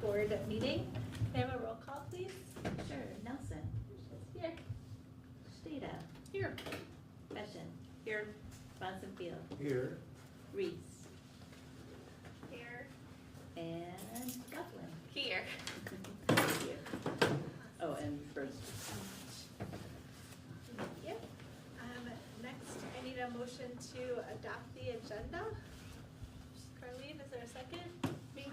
Board meeting. Can I have a roll call, please? Sure. Nelson. Here. Stata. Here. Beshan. Here. Bonsonfield. Here. Reese. Here. And Buckland. Here. Thank you. Oh, and first. Thank you. Next, I need a motion to adopt the agenda. Carlene, is there a second? Me.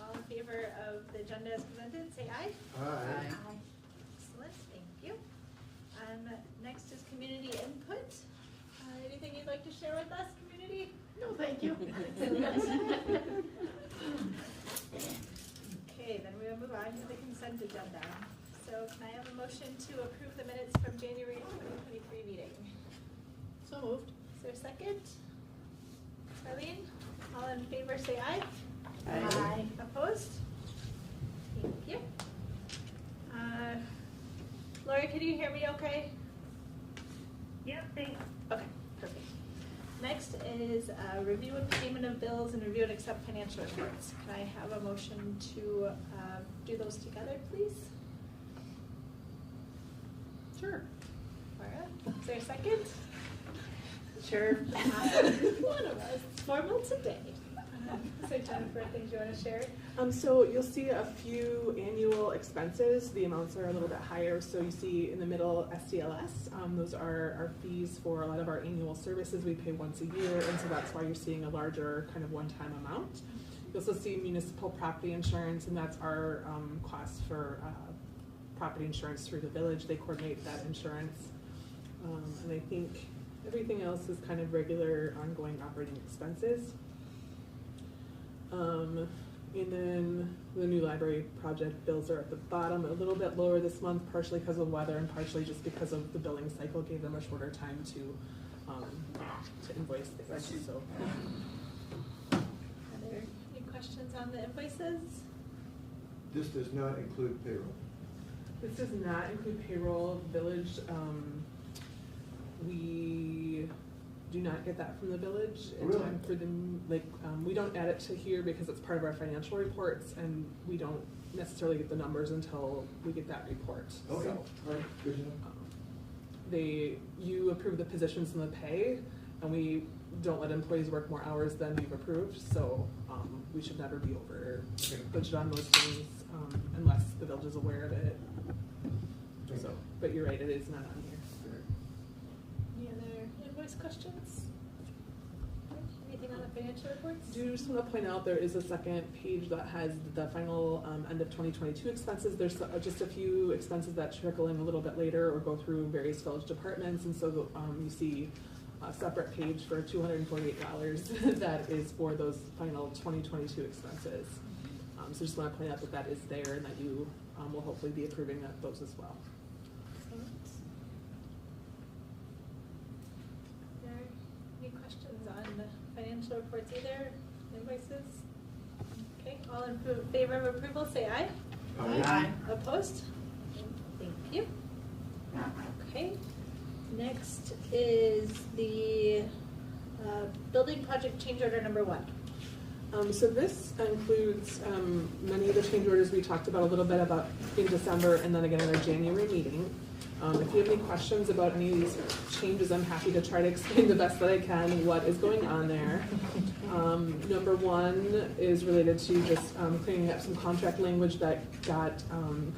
All in favor of the agenda as presented, say aye. Aye. Excellent, thank you. Next is community input. Anything you'd like to share with us, community? No, thank you. Okay, then we will move on to the consent agenda. So can I have a motion to approve the minutes from January 2023 meeting? So moved. Is there a second? Arlene, all in favor say aye. Aye. Opposed? Thank you. Lori, can you hear me okay? Yep, thanks. Okay, perfect. Next is review and payment of bills and review and accept financial reports. Can I have a motion to do those together, please? Sure. Mara, is there a second? Sure. One of us. Formal today. So Jennifer, things you want to share? So you'll see a few annual expenses. The amounts are a little bit higher. So you see in the middle SDLS. Those are our fees for a lot of our annual services we pay once a year, and so that's why you're seeing a larger kind of one-time amount. You also see municipal property insurance, and that's our cost for property insurance through the village. They coordinate that insurance, and I think everything else is kind of regular ongoing operating expenses. And then the new library project bills are at the bottom, a little bit lower this month, partially because of weather and partially just because of the billing cycle gave them a shorter time to invoice things. So. Are there any questions on the invoices? This does not include payroll. This does not include payroll. Village, we do not get that from the village in Really? time for them. We don't add it to here because it's part of our financial reports, and we don't necessarily get the numbers until we get that report. Okay, So, all right, good to know. you approve the positions and the pay, and we don't let employees work more hours than we've approved. So we should never be over Okay. budget on those things unless the village is aware of it. Okay. So, but you're right, it is not on here. Any other invoice questions? Anything on the financial reports? Do just want to point out there is a second page that has the final end of 2022 expenses. There's just a few expenses that trickle in a little bit later or go through various village departments, and so you see a separate page for $248 that is for those final 2022 expenses. So just want to point out that that is there and that you will hopefully be approving those as well. Excellent. Are there any questions on the financial reports either, invoices? Okay, all in favor of approval, say aye. Aye. Opposed? Thank you. Okay, next is the building project change order number 1. So this includes many of the change orders we talked about a little bit about in December and then again in our January meeting. If you have any questions about any of these changes, I'm happy to try to explain the best that I can what is going on there. Number 1 is related to just cleaning up some contract language that got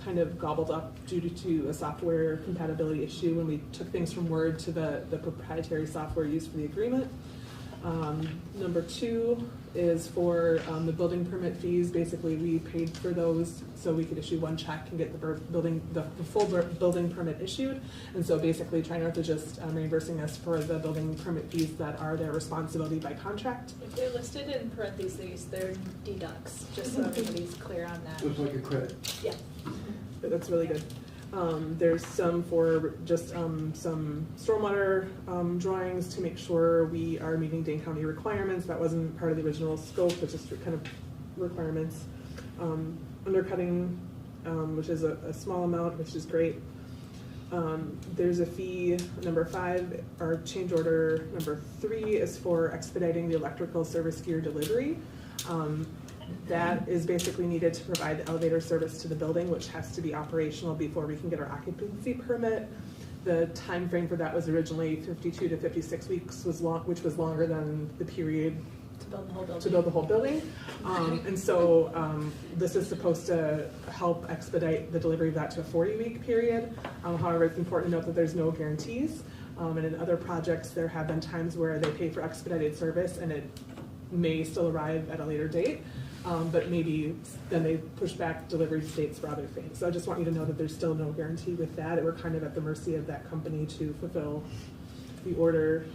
kind of gobbled up due to a software compatibility issue when we took things from Word to the proprietary software used for the agreement. Number 2 is for the building permit fees. Basically, we paid for those so we could issue one check and get the full building permit issued. And so basically, Tri North is just reimbursing us for the building permit fees that are their responsibility by contract. If they're listed in parentheses, they're deducts, just so everybody's clear on that. So it's like a credit. Yeah. But that's really good. There's some for just some stormwater drawings to make sure we are meeting Dane County requirements. That wasn't part of the original scope, but just kind of requirements. Undercutting, which is a small amount, which is great. There's a fee, number 5, our change order number 3 is for expediting the electrical service gear delivery. that is basically needed to provide the elevator service to the building, which has to be operational before we can get our occupancy permit. The time frame for that was originally 52 to 56 weeks, which was longer than the period To build the whole building. to build the whole building. And so this is supposed to help expedite the delivery of that to a 40-week period. However, it's important to note that there's no guarantees. And in other projects, there have been times where they pay for expedited service and it may still arrive at a later date. But maybe then they push back delivery dates for other things. So I just want you to know that there's still no guarantee with that. We're kind of at the mercy of that company to fulfill the order.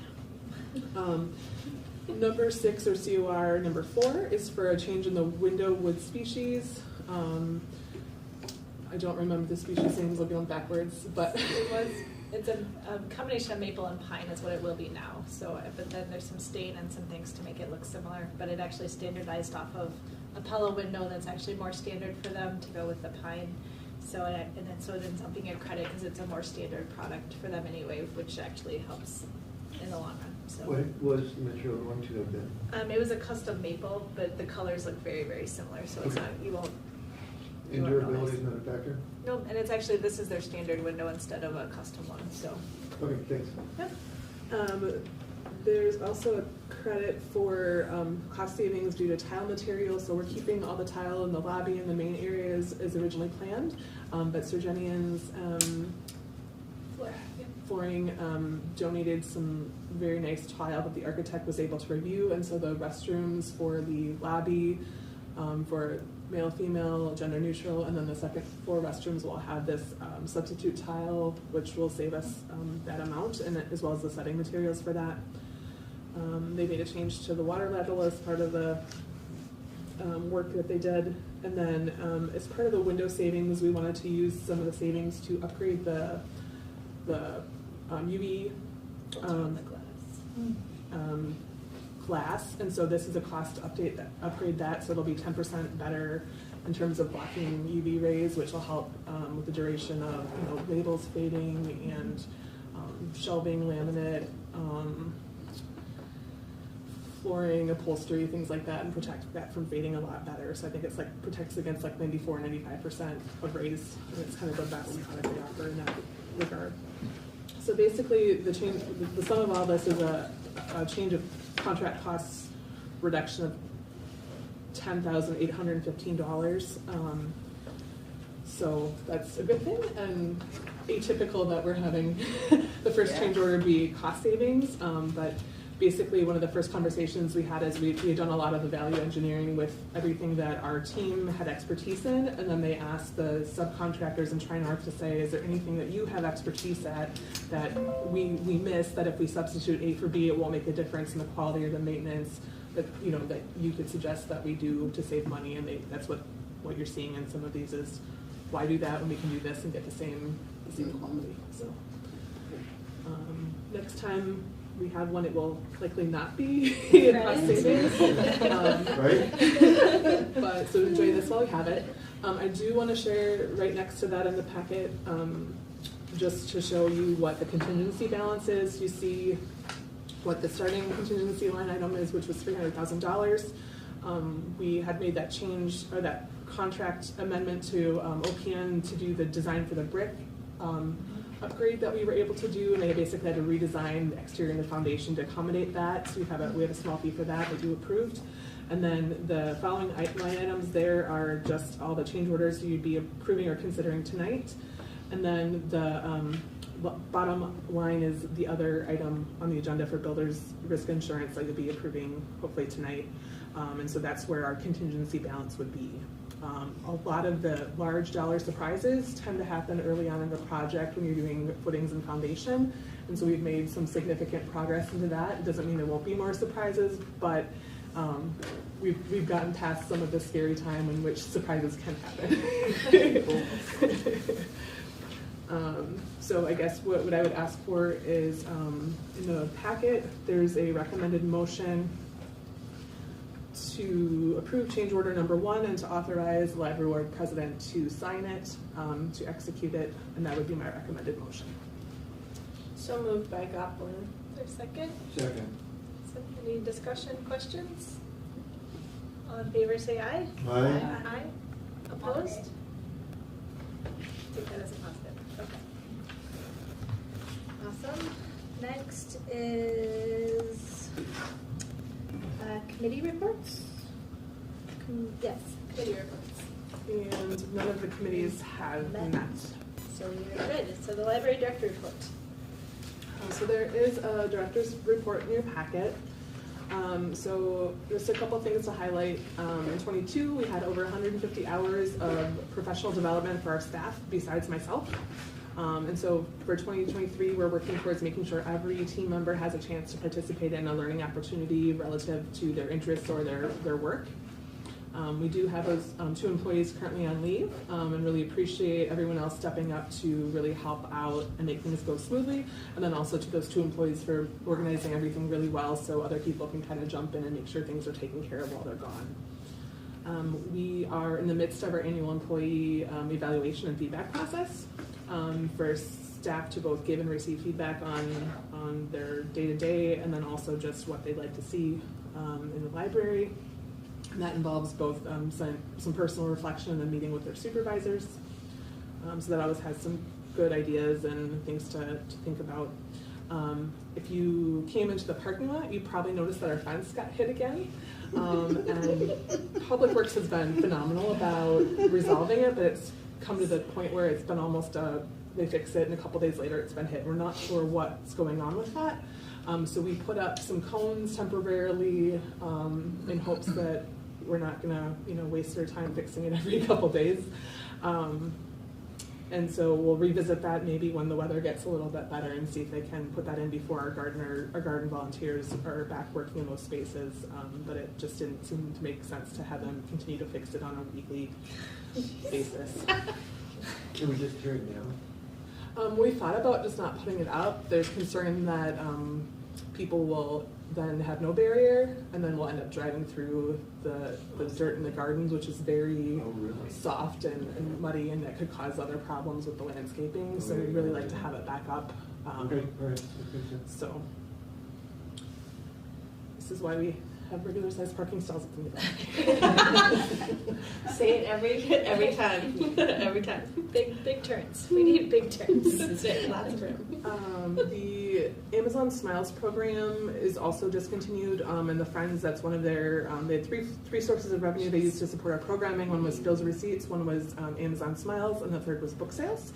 Number 6, or COR number 4, is for a change in the window wood species. I don't remember the species names, I'll be going backwards, but. It's a combination of maple and pine is what it will be now. So, but then there's some stain and some things to make it look similar. But it actually standardized off of a Pella window that's actually more standard for them to go with the pine. So it ends up being a credit because it's a more standard product for them anyway, which actually helps in the long run. So. What was the material going to have been? It was a custom maple, but the colors look very, very similar. So it's Okay. not you won't. And durability is not a factor? No, and it's actually, this is their standard window instead of a custom one, so. Okay, thanks. Yep. There's also a credit for cost savings due to tile materials, so we're keeping all the tile in the lobby and the main areas as originally planned, but Surgenian's flooring donated some very nice tile that the architect was able to review, and so the restrooms for the lobby, for male, female, gender neutral, and then the second floor restrooms will have this substitute tile, which will save us that amount, and as well as the setting materials for that. They made a change to the water level as part of the work that they did, and then as part of the window savings, we wanted to use some of the savings to upgrade the UV glass, and so this is a cost to upgrade that, so it'll be 10% better in terms of blocking UV rays, which will help with the duration of labels fading and shelving, laminate, flooring, upholstery, things like that, and protect that from fading a lot better. So I think it's protects against 94-95% of rays, and it's kind of the best product they offer in that regard. So basically, the sum of all this is a change of contract costs reduction of $10,815. So that's a good thing, and atypical that we're having the first change order be cost savings. But basically, one of the first conversations we had is we had done a lot of the value engineering with everything that our team had expertise in, and then they asked the subcontractors and Trinorth to say, is there anything that you have expertise at that we miss, that if we substitute A for B, it won't make a difference in the quality or the maintenance, that that you could suggest that we do to save money, and that's what you're seeing in some of these is, why do that when we can do this and get the same quality. So next time we have one, it will likely not be cost savings. Right? But so enjoy this while we have it. I do want to share right next to that in the packet, just to show you what the contingency balance is. You see what the starting contingency line item is, which was $300,000. We had made that change, or that contract amendment to OPN to do the design for the brick upgrade that we were able to do, and they basically had to redesign the exterior and the foundation to accommodate that. So we have a small fee for that you approved. And then the following line items there are just all the change orders you'd be approving or considering tonight. And then the bottom line is the other item on the agenda for builders risk insurance that you'll be approving hopefully tonight. And so that's where our contingency balance would be. A lot of the large dollar surprises tend to happen early on in the project when you're doing footings and foundation. And so we've made some significant progress into that. It doesn't mean there won't be more surprises, but we've gotten past some of the scary time in which surprises can happen. So I guess what I would ask for is in the packet, there's a recommended motion to approve change order number 1 and to authorize the library board president to sign it, to execute it, and that would be my recommended motion. So moved by Goplin. Is there a second? Second. So any discussion, questions? All in favor, say aye. Aye. Aye. Opposed? Take that as a positive. Okay. Awesome. Next is committee reports? Yes, committee reports. And none of the committees have met. So you're good. So the library director report. So there is a director's report in your packet. So just a couple things to highlight. In 22, we had over 150 hours of professional development for our staff besides myself. And so for 2023, we're working towards making sure every team member has a chance to participate in a learning opportunity relative to their interests or their work. We do have those 2 employees currently on leave, and really appreciate everyone else stepping up to really help out and make things go smoothly. And then also to those 2 employees for organizing everything really well so other people can kind of jump in and make sure things are taken care of while they're gone. We are in the midst of our annual employee evaluation and feedback process for staff to both give and receive feedback on their day-to-day, and then also just what they'd like to see in the library. And that involves both some personal reflection and then meeting with their supervisors. So that always has some good ideas and things to think about. If you came into the parking lot, you probably noticed that our fence got hit again. And Public Works has been phenomenal about resolving it, but it's come to the point where it's been almost they fix it and a couple days later it's been hit. We're not sure what's going on with that. So we put up some cones temporarily in hopes that we're not gonna, waste our time fixing it every couple days. And so we'll revisit that maybe when the weather gets a little bit better and see if they can put that in before our garden volunteers are back working in those spaces. But it just didn't seem to make sense to have them continue to fix it on a weekly basis. Can we just tear it down? We thought about just not putting it up. There's concern that people will then have no barrier, and then we'll end up driving through the dirt in the gardens, which is very soft and muddy, and that could cause other problems with the landscaping. So we'd really like to have it back up. Okay, all right. So this is why we have regular sized parking stalls at the back. Say it every time, every time. Big turns. We need big turns. That's it, lots of room. The Amazon Smiles program is also discontinued, and the Friends, that's one of their, they had three sources of revenue they used to support our programming. One was bills and receipts, one was Amazon Smiles, and the third was book sales.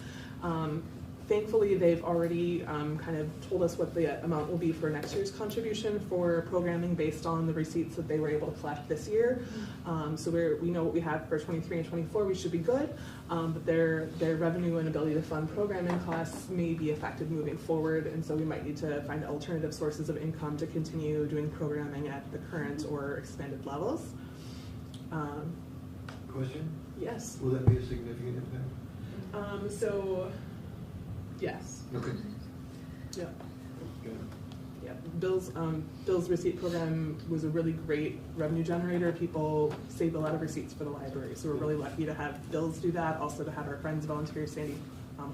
Thankfully, they've already kind of told us what the amount will be for next year's contribution for programming based on the receipts that they were able to collect this year. So we know what we have for 23 and 24, we should be good. But their revenue and ability to fund programming costs may be affected moving forward, and so we might need to find alternative sources of income to continue doing programming at the current or expanded levels. Question? Yes. Will that be a significant impact? Yes. Okay. Yeah. Good. Yeah, Bill's receipt program was a really great revenue generator. People saved a lot of receipts for the library, so we're really lucky to have Bill's do that. Also to have our Friends volunteer Sandy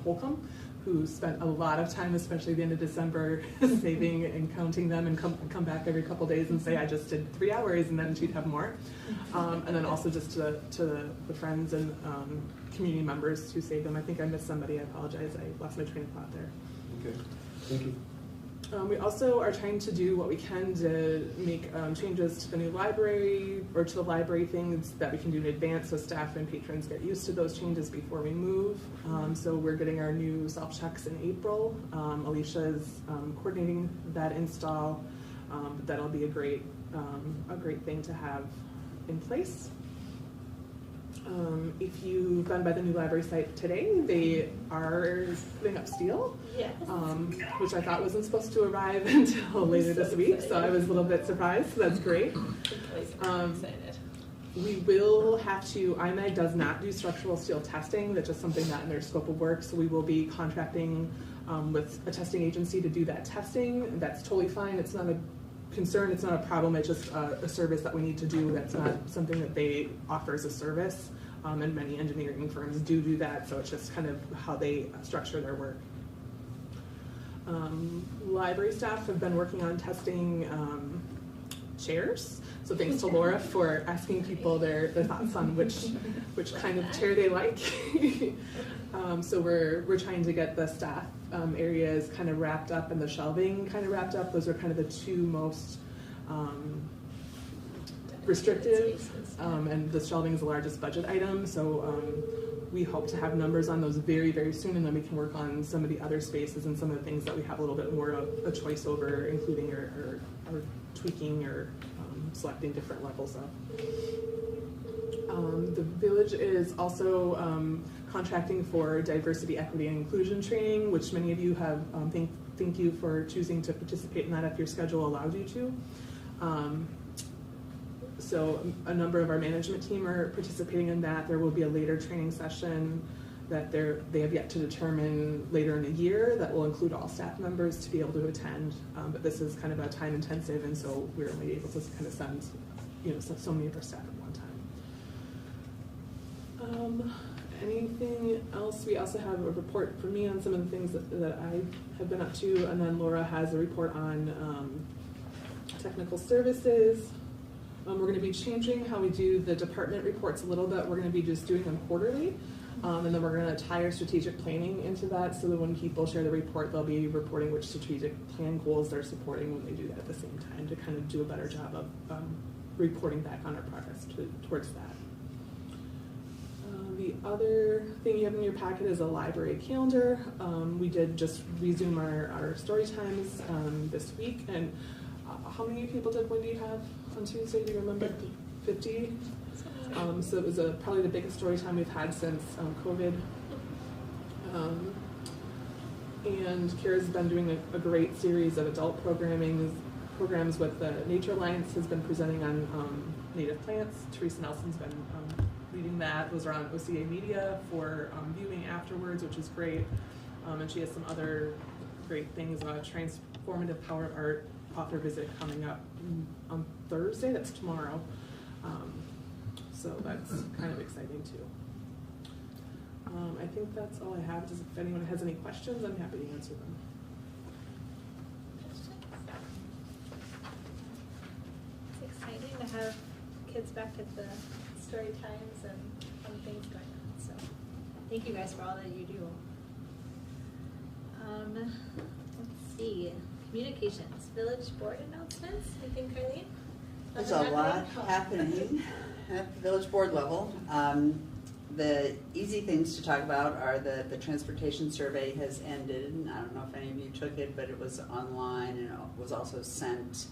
Holcomb, who spent a lot of time, especially the end of December, saving and counting them, and come back every couple days and say, I just did 3 hours, and then she'd have more. And then also just to the friends and community members who saved them. I think I missed somebody. I apologize. I lost my train of thought there. Okay, thank you. We also are trying to do what we can to make changes to the new library, or to the library things that we can do in advance so staff and patrons get used to those changes before we move. So we're getting our new self-checks in April. Alicia's coordinating that install, but that'll be a great thing to have in place. If you've been by the new library site today, they are putting up steel, Yes. which I thought wasn't supposed to arrive until later this week, so I was a little bit surprised, so that's great. Excited. We will have to, IMEG does not do structural steel testing, that's just something not in their scope of work, so we will be contracting with a testing agency to do that testing. That's totally fine, it's not a concern, it's not a problem, it's just a service that we need to do. That's not something that they offer as a service, and many engineering firms do that, so it's just kind of how they structure their work. Library staff have been working on testing chairs. So thanks to Laura for asking people their thoughts on which kind of chair they like. So we're trying to get the staff areas kind of wrapped up and the shelving kind of wrapped up. Those are kind of the two most restrictive, and the shelving is the largest budget item. So we hope to have numbers on those very, very soon, and then we can work on some of the other spaces and some of the things that we have a little bit more of a choice over, including or tweaking or selecting different levels of. The village is also contracting for diversity, equity, and inclusion training, which many of you have. Thank you for choosing to participate in that if your schedule allowed you to. So a number of our management team are participating in that. There will be a later training session that they have yet to determine later in the year that will include all staff members to be able to attend. But this is kind of a time intensive, and so we're only able to kind of send so many of our staff at one time. Anything else? We also have a report from me on some of the things that I have been up to, and then Laura has a report on technical services. We're going to be changing how we do the department reports a little bit. We're going to be just doing them quarterly, and then we're going to tie our strategic planning into that, so that when people share the report, they'll be reporting which strategic plan goals they're supporting when they do that at the same time, to kind of do a better job of reporting back on our progress towards that. The other thing you have in your packet is a library calendar. We did just resume our story times this week, and how many people did Wendy have on Tuesday? Do you remember? 50. So it was probably the biggest story time we've had since COVID. And Kara's been doing a great series of adult programs with the Nature Alliance, has been presenting on native plants. Teresa Nelson's been leading that. Those are on OCA Media for viewing afterwards, which is great. And she has some other great things about transformative power of art author visit coming up on Thursday. That's tomorrow. So that's kind of exciting too. I think that's all I have. If anyone has any questions, I'm happy to answer them. It's exciting to have kids back at the story times and fun things going on. So thank you guys for all that you do. Let's see. Communications, village board announcements. Anything, Carleen? There's a lot happening at the village board level. The easy things to talk about are the transportation survey has ended. I don't know if any of you took it, but it was online and it was also sent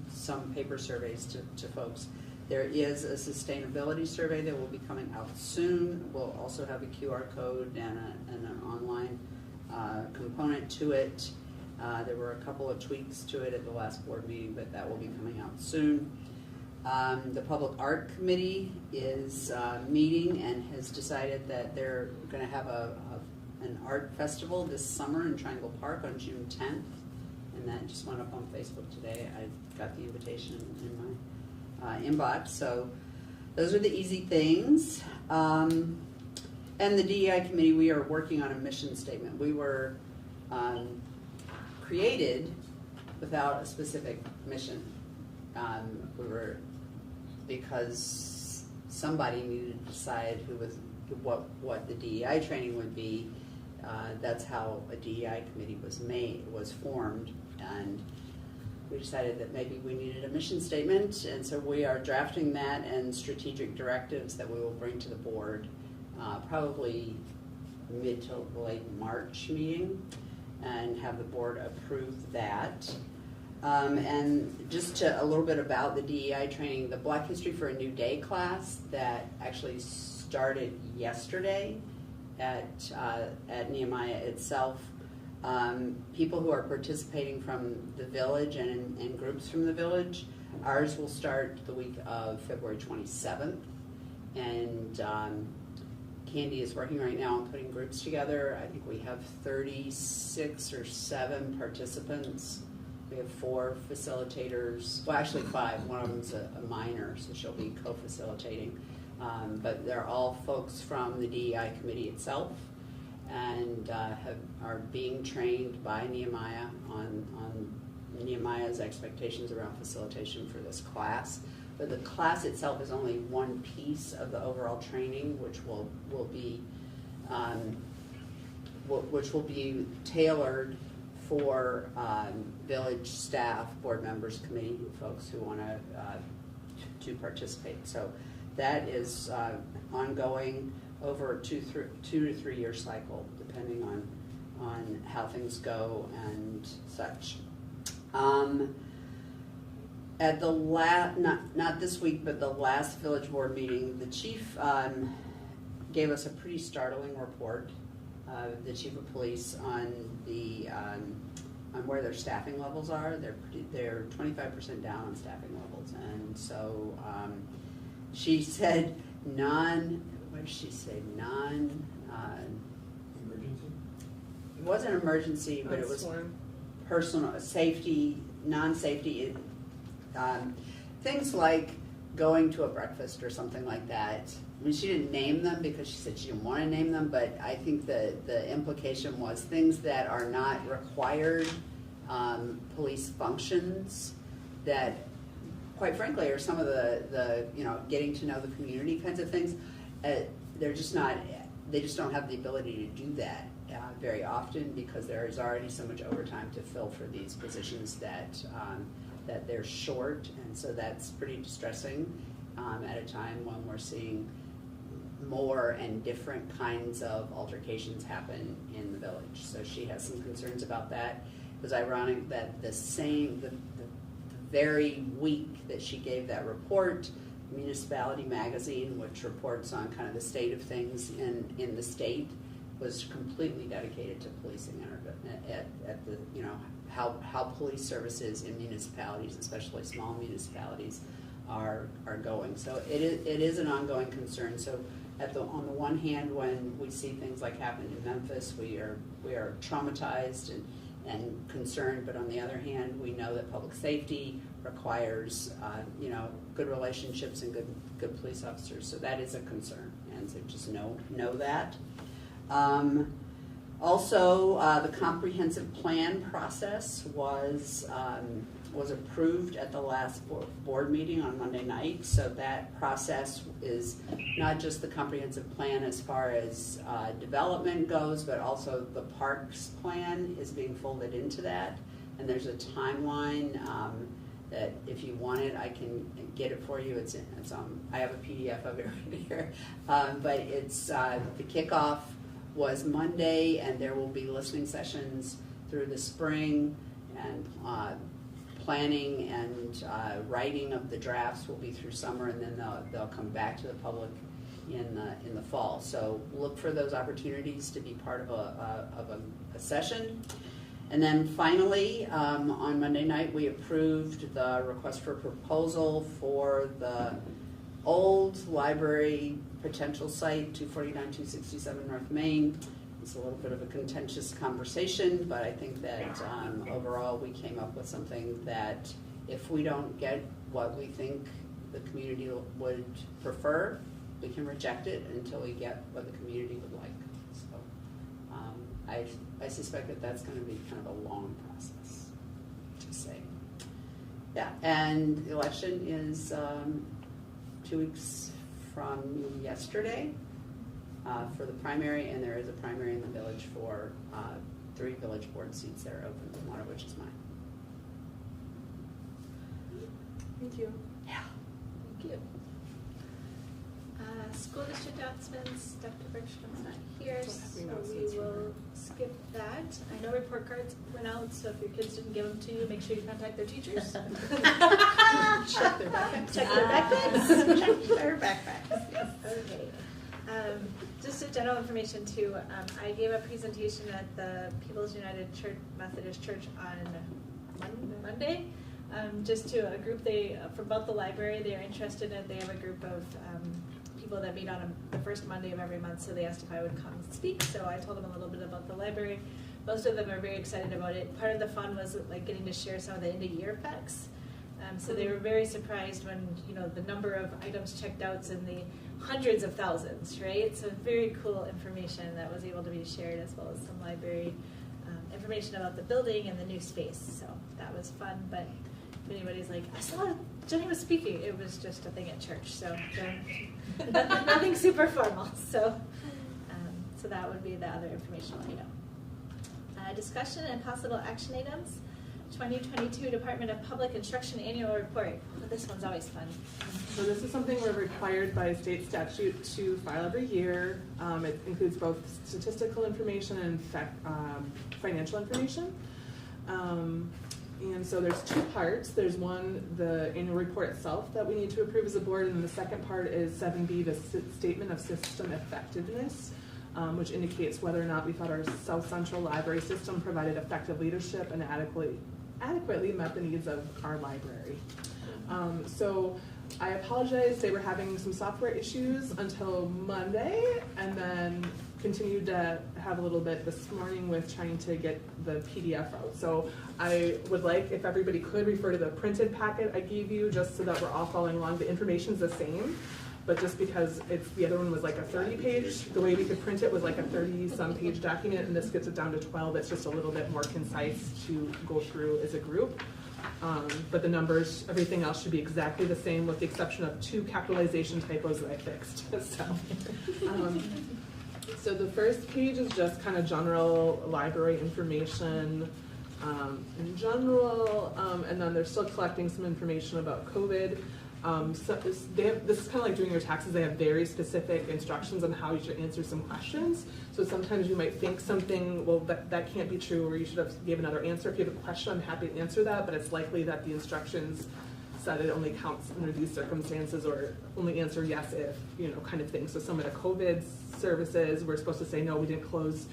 some paper surveys to folks. There is a sustainability survey that will be coming out soon. We'll also have a QR code and an online component to it. There were a couple of tweaks to it at the last board meeting, but that will be coming out soon. The Public Art Committee is meeting and has decided that they're going to have an art festival this summer in Triangle Park on June 10th. And that just went up on Facebook today. I got the invitation in my inbox. So those are the easy things. And the DEI Committee, we are working on a mission statement. We were created without a specific mission. Because somebody needed to decide what the DEI training would be. That's how a DEI committee was formed, and we decided that maybe we needed a mission statement, and so we are drafting that and strategic directives that we will bring to the board probably mid to late March meeting, and have the board approve that. And just a little bit about the DEI training, the Black History for a New Day class that actually started yesterday at Nehemiah itself. People who are participating from the village and in groups from the village, ours will start the week of February 27th. And Candy is working right now on putting groups together. I think we have 36 or 7 participants. We have 4 facilitators, well actually 5, one of them's a minor, so she'll be co-facilitating. But they're all folks from the DEI committee itself, and are being trained by Nehemiah on Nehemiah's expectations around facilitation for this class. But the class itself is only one piece of the overall training, which will be tailored for village staff, board members, committee folks who want to participate. So that is ongoing over a 2 to 3 year cycle, depending on how things go and such. At the not this week, but the last village board meeting, the chief gave us a pretty startling report. The chief of police on where their staffing levels are. They're 25% down on staffing levels, and so she said what did she say? Emergency? It wasn't an emergency, but it was personal safety, non-safety. Things like going to a breakfast or something like that. I mean, she didn't name them because she said she didn't want to name them, but I think the implication was things that are not required police functions that, quite frankly, are some of the getting to know the community kinds of things. They just don't have the ability to do that very often because there is already so much overtime to fill for these positions that they're short, and so that's pretty distressing at a time when we're seeing more and different kinds of altercations happen in the village. So she has some concerns about that. It was ironic that the very week that she gave that report, Municipality Magazine, which reports on kind of the state of things in the state, was completely dedicated to policing at the how police services in municipalities, especially small municipalities, are going. So it is an ongoing concern. So on the one hand, when we see things like happened in Memphis, we are traumatized and concerned. But on the other hand, we know that public safety requires good relationships and good police officers. So that is a concern, and so just know that. Also, the comprehensive plan process was approved at the last board meeting on Monday night. So that process is not just the comprehensive plan as far as development goes, but also the parks plan is being folded into that. And there's a timeline that if you want it, I can get it for you. It's I have a PDF of it right here. But it's the kickoff was Monday, and there will be listening sessions through the spring, and planning and writing of the drafts will be through summer, and then they'll come back to the public in the fall. So look for those opportunities to be part of a session. And then finally, on Monday night, we approved the request for proposal for the old library potential site, 249-267 North Main. It's a little bit of a contentious conversation, but I think that overall we came up with something that if we don't get what we think the community would prefer, we can reject it until we get what the community would like. So I suspect that that's going to be kind of a long process to say. Yeah, and the election is 2 weeks from yesterday for the primary, and there is a primary in the village for 3 village board seats that are open, one of which is mine. Thank you. Yeah. Thank you. School district announcements, Dr. Bergstrom's not here, Don't have so any we announcements for will her. skip that. I know report cards went out, so if your kids didn't give them to you, make sure you contact their teachers. Check their backpacks. Check their backpacks. Check their backpacks, yes. Okay. Just a general information too, I gave a presentation at the People's United Church Methodist Church on Monday. Just to a group for both the library, they're interested in. They have a group of people that meet on the first Monday of every month, so they asked if I would come and speak. So I told them a little bit about the library. Most of them are very excited about it. Part of the fun was like getting to share some of the end of year facts. So they were very surprised when the number of items checked out's in the hundreds of thousands, right? So very cool information that was able to be shared, as well as some library information information about the building and the new space, so that was fun. But if anybody's like, I saw Jenny was speaking, it was just a thing at church, so nothing super formal. So that would be the other informational item. Discussion and possible action items. 2022 Department of Public Instruction Annual Report. Well, this one's always fun. So this is something we're required by state statute to file every year. It includes both statistical information and financial information. And so there's two parts. There's one, the annual report itself that we need to approve as a board, and the second part is 7B, the statement of system effectiveness, which indicates whether or not we thought our South Central Library system provided effective leadership and adequately met the needs of our library. So I apologize, they were having some software issues until Monday, and then continued to have a little bit this morning with trying to get the PDF out. So I would like, if everybody could, refer to the printed packet I gave you, just so that we're all following along. The information's the same, but just because the other one was like a 30-page, the way we could print it was like a 30-some page document, and this gets it down to 12. It's just a little bit more concise to go through as a group. But the numbers, everything else should be exactly the same, with the exception of 2 capitalization typos that I fixed. So the first page is just kind of general library information in general, and then they're still collecting some information about COVID. So this is kind of like doing your taxes. They have very specific instructions on how you should answer some questions. So sometimes you might think something, well, that can't be true, or you should have gave another answer. If you have a question, I'm happy to answer that, but it's likely that the instructions said it only counts under these circumstances, or only answer yes if, kind of thing. So some of the COVID services, we're supposed to say, no, we didn't close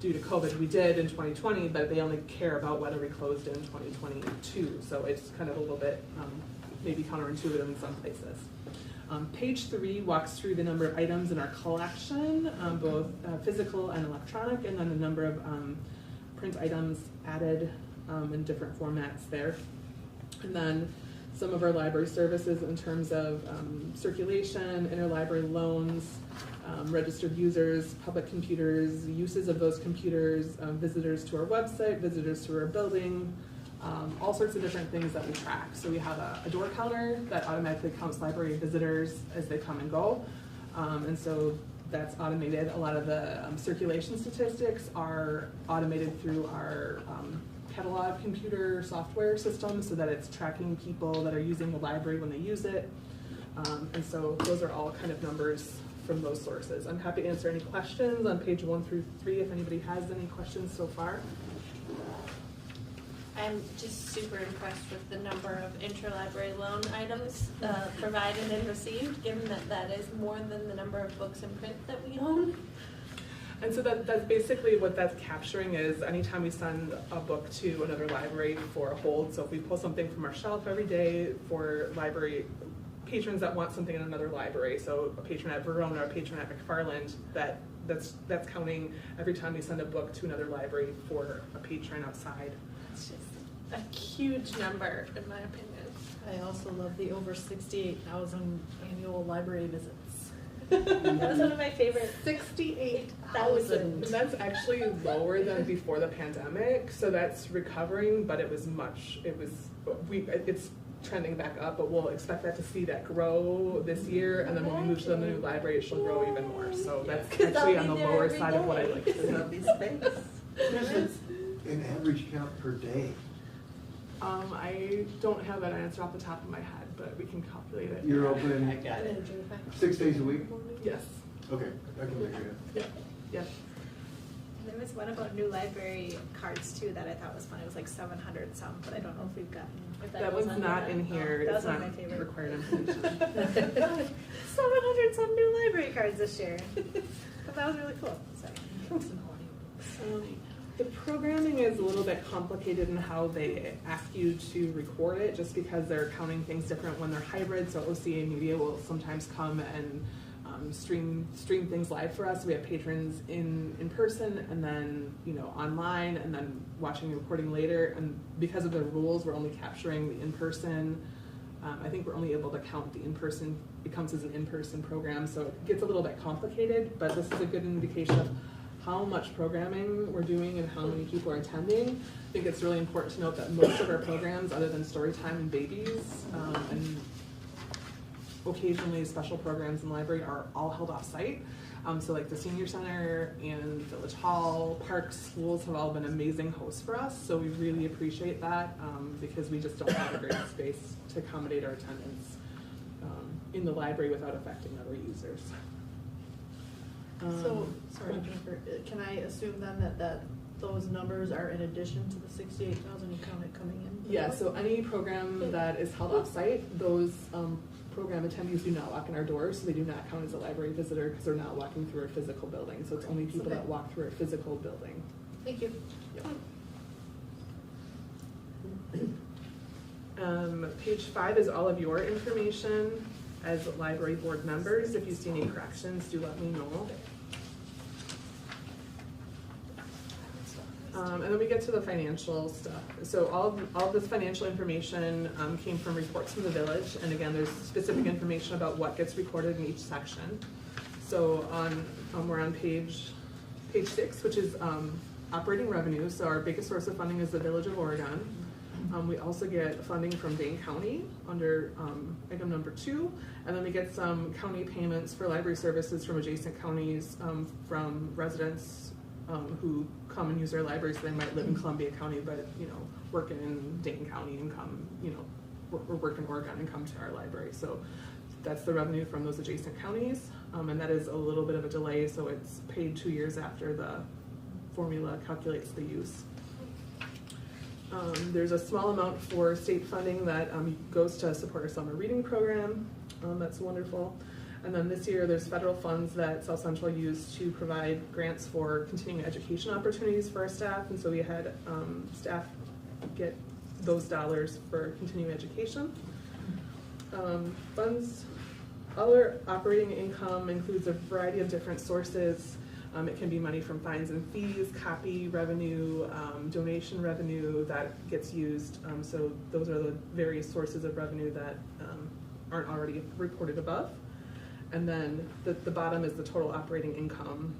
due to COVID. We did in 2020, but they only care about whether we closed in 2022. So it's kind of a little bit maybe counterintuitive in some places. Page 3 walks through the number of items in our collection, both physical and electronic, and then the number of print items added in different formats there. And then some of our library services in terms of circulation, interlibrary loans, registered users, public computers, uses of those computers, visitors to our website, visitors to our building, all sorts of different things that we track. So we have a door counter that automatically counts library visitors as they come and go. And so that's automated. A lot of the circulation statistics are automated through our catalog computer software system, so that it's tracking people that are using the library when they use it. And so those are all kind of numbers from those sources. I'm happy to answer any questions on page 1 through 3 if anybody has any questions so far. I'm just super impressed with the number of interlibrary loan items provided and received, given that that is more than the number of books in print that we own. And so that's basically what that's capturing is anytime we send a book to another library for a hold. So if we pull something from our shelf every day for library patrons that want something in another library, so a patron at Verona or a patron at McFarland, that's counting every time we send a book to another library for a patron outside. It's just a huge number, in my opinion. I also love the over 68,000 annual library visits. That was one of my favorites. 68,000. And that's actually lower than before the pandemic, so that's recovering, but it's trending back up, but we'll expect to see that grow this year, and then when we move to the new library, it should grow even more. So that's actually on the lower side of what I like to see. An average count per day. I don't have that answer off the top of my head, but we can calculate it. You're I open got it. 6 days a week? Yes. Okay, I can make it. Yes. There was one about new library cards too that I thought was fun. It was like 700 some, but I don't know if we've gotten. If That goes one's under not that. in here. That It's was one not of my favorite. required information. 700 some new library cards this year. But that was really cool. So. The programming is a little bit complicated in how they ask you to record it, just because they're counting things different when they're hybrid. So OCA Media will sometimes come and stream things live for us. We have patrons in person, and then online, and then watching the recording later. And because of the rules, we're only capturing the in-person. I think we're only able to count the in-person. It comes as an in-person program, so it gets a little bit complicated. But this is a good indication of how much programming we're doing and how many people are attending. I think it's really important to note that most of our programs, other than Storytime and Babies, and occasionally special programs in the library, are all held off-site. So like the Senior Center and Village Hall, parks, schools have all been amazing hosts for us, so we really appreciate that, because we just don't have a great space to accommodate our attendance in the library without affecting other users. So, sorry, Jennifer, can I assume then that those numbers are in addition to the 68,000 you counted coming in? Yeah, so any program that is held off-site, those program attendees do not walk in our doors, so they do not count as a library visitor because they're not walking through a physical building. So it's only people that walk through a physical building. Thank you. Page 5 is all of your information as library board members. If you see any corrections, do let me know. And then we get to the financial stuff. So all of this financial information came from reports from the village, and again, there's specific information about what gets recorded in each section. So we're on page 6, which is operating revenue. So our biggest source of funding is the Village of Oregon. We also get funding from Dane County under item number 2, and then we get some county payments for library services from adjacent counties from residents who come and use our libraries. So they might live in Columbia County, but work in Dane County and come, or work in Oregon and come to our library. So that's the revenue from those adjacent counties, and that is a little bit of a delay. So it's paid 2 years after the formula calculates the use. There's a small amount for state funding that goes to support our summer reading program. That's wonderful. And then this year there's federal funds that South Central used to provide grants for continuing education opportunities for our staff. And so we had staff get those dollars for continuing education. Funds, other operating income includes a variety of different sources. It can be money from fines and fees, copy revenue, donation revenue that gets used. So those are the various sources of revenue that aren't already reported above. And then the bottom is the total operating income.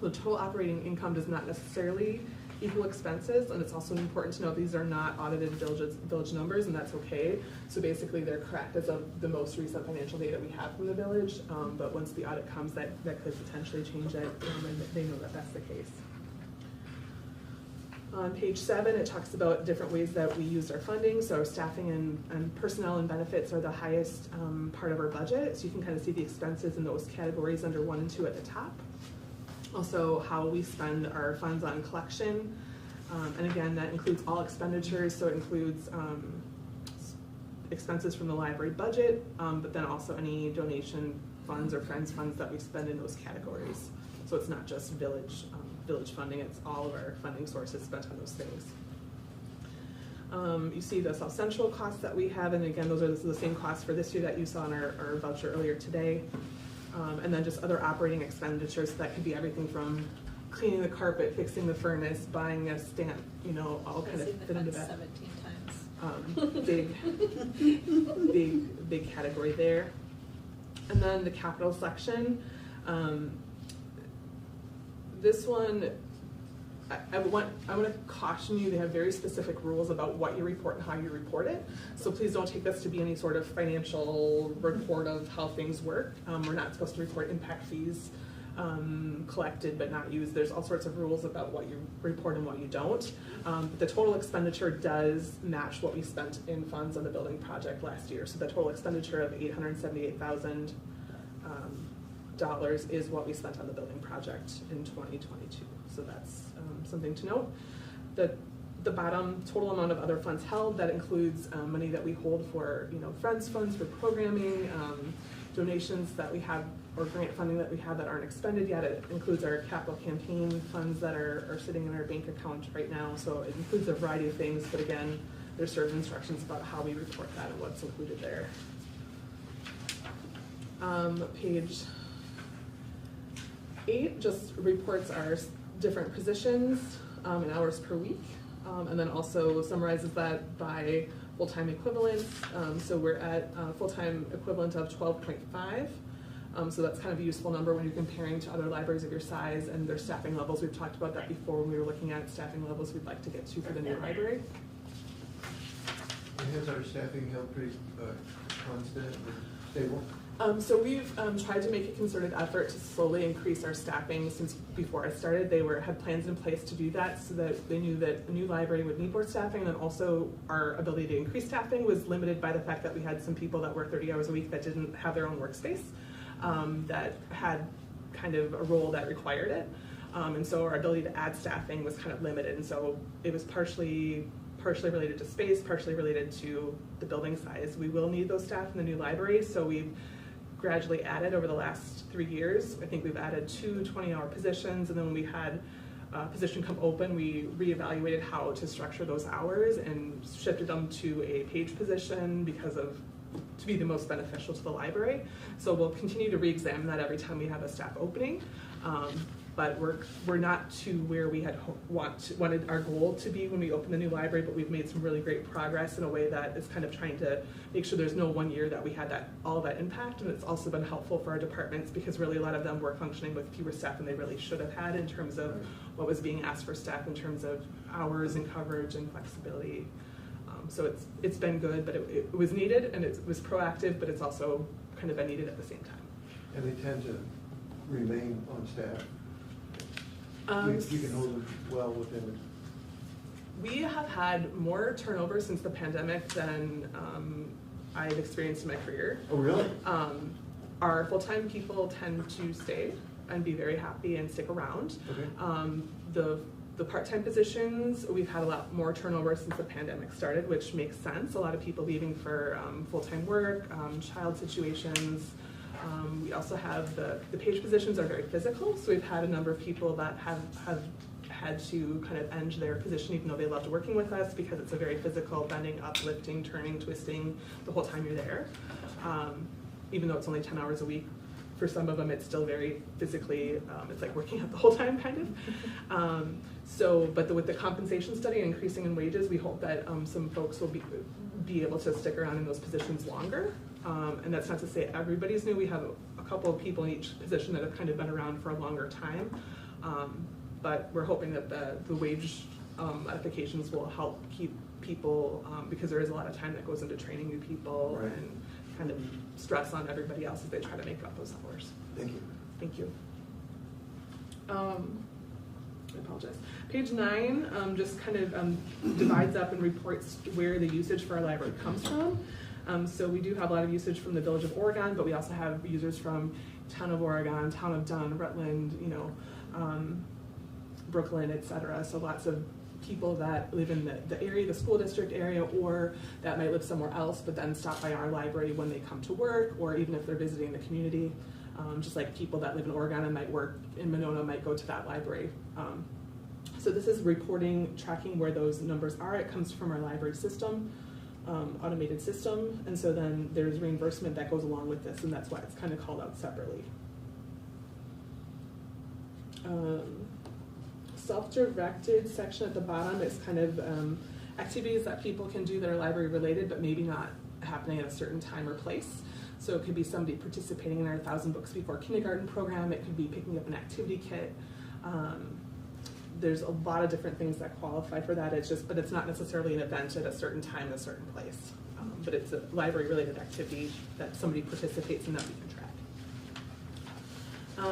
The total operating income does not necessarily equal expenses, and it's also important to note these are not audited village numbers, and that's okay. So basically they're correct as of the most recent financial data we have from the village, but once the audit comes, that could potentially change it, and they know that that's the case. On page 7, it talks about different ways that we use our funding. So staffing and personnel and benefits are the highest part of our budget. So you can kind of see the expenses in those categories under 1 and 2 at the top. Also how we spend our funds on collection. And again, that includes all expenditures. So it includes expenses from the library budget, but then also any donation funds or friends funds that we spend in those categories. So it's not just village funding, it's all of our funding sources spent on those things. You see the South Central costs that we have, and again, those are the same costs for this year that you saw in our voucher earlier today. And then just other operating expenditures that could be everything from cleaning the carpet, fixing the furnace, buying a stamp, all kind of fit into that. 17 times. Big category there. And then the capital section. This one, I want to caution you, they have very specific rules about what you report and how you report it. So please don't take this to be any sort of financial report of how things work. We're not supposed to report impact fees collected but not used. There's all sorts of rules about what you report and what you don't. But the total expenditure does match what we spent in funds on the building project last year. So the total expenditure of $878,000 is what we spent on the building project in 2022. So that's something to note. The bottom total amount of other funds held, that includes money that we hold for friends funds for programming, donations that we have, or grant funding that we have that aren't expended yet. It includes our capital campaign funds that are sitting in our bank account right now. So it includes a variety of things, but again, there's certain instructions about how we report that and what's included there. Page 8 just reports our different positions in hours per week, and then also summarizes that by full-time equivalents. So we're at a full-time equivalent of 12.5. So that's kind of a useful number when you're comparing to other libraries of your size and their staffing levels. We've talked about that before when we were looking at staffing levels we'd like to get to for the new library. And has our staffing held pretty constant or stable? So we've tried to make a concerted effort to slowly increase our staffing since before I started. They had plans in place to do that so that they knew that a new library would need more staffing, and then also our ability to increase staffing was limited by the fact that we had some people that worked 30 hours a week that didn't have their own workspace, that had kind of a role that required it. And so our ability to add staffing was kind of limited, and so it was partially related to space, partially related to the building size. We will need those staff in the new library, so we've gradually added over the last 3 years. I think we've added 2 20-hour positions, and then when we had a position come open, we reevaluated how to structure those hours and shifted them to a page position to be the most beneficial to the library. So we'll continue to re-examine that every time we have a staff opening. But we're not to where we had wanted our goal to be when we opened the new library, but we've made some really great progress in a way that is kind of trying to make sure there's no one year that we had all of that impact, and it's also been helpful for our departments because really a lot of them were functioning with fewer staff than they really should have had in terms of what was being asked for staff in terms of hours and coverage and flexibility. So it's been good, but it was needed and it was proactive, but it's also kind of been needed at the same time. And they tend to remain on staff. You can hold them well within. We have had more turnover since the pandemic than I've experienced in my career. Oh, really? Our full-time people tend to stay and be very happy and stick around. Okay. The part-time positions, we've had a lot more turnover since the pandemic started, which makes sense. A lot of people leaving for full-time work, child situations. We also have the page positions are very physical, so we've had a number of people that have had to kind of end their position even though they loved working with us because it's a very physical, bending, uplifting, turning, twisting the whole time you're there. Even though it's only 10 hours a week, for some of them it's still very physically, it's like working out the whole time kind of. But with the compensation study increasing in wages, we hope that some folks will be able to stick around in those positions longer. And that's not to say everybody's new. We have a couple of people in each position that have kind of been around for a longer time. But we're hoping that the wage modifications will help keep people, because there is a lot of time that goes into training new people Right. and kind of stress on everybody else as they try to make up those hours. Thank you. Thank you. I apologize. Page 9 just kind of divides up and reports where the usage for our library comes from. So we do have a lot of usage from the Village of Oregon, but we also have users from Town of Oregon, Town of Dunn, Rutland, Brooklyn, etc. So lots of people that live in the area, the school district area, or that might live somewhere else, but then stop by our library when they come to work, or even if they're visiting the community. Just like people that live in Oregon and might work in Monona might go to that library. So this is reporting, tracking where those numbers are. It comes from our library system, automated system, and so then there's reimbursement that goes along with this, and that's why it's kind of called out separately. Self-directed section at the bottom is kind of activities that people can do that are library related, but maybe not happening at a certain time or place. So it could be somebody participating in our 1,000 Books Before Kindergarten program. It could be picking up an activity kit. There's a lot of different things that qualify for that. But it's not necessarily an event at a certain time in a certain place. But it's a library-related activity that somebody participates in that we can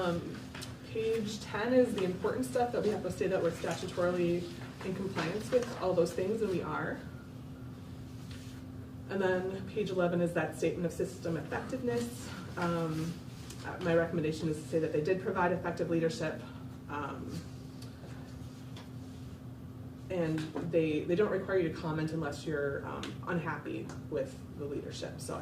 track. Page 10 is the important stuff that we have to say that we're statutorily in compliance with all those things, and we are. And then page 11 is that statement of system effectiveness. My recommendation is to say that they did provide effective leadership, and they don't require you to comment unless you're unhappy with the leadership. So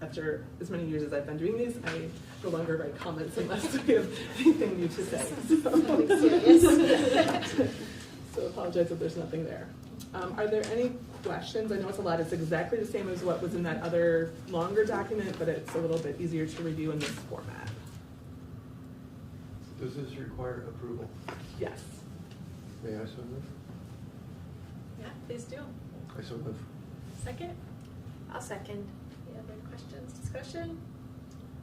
after as many years as I've been doing these, I no longer write comments unless we have anything new to say. Nothing serious. So apologize if there's nothing there. Are there any questions? I know it's a lot. It's exactly the same as what was in that other longer document, but it's a little bit easier to review in this format. Does this require approval? Yes. May I so move? Yeah, please do. I so move. Second? I'll second. Any other questions, discussion?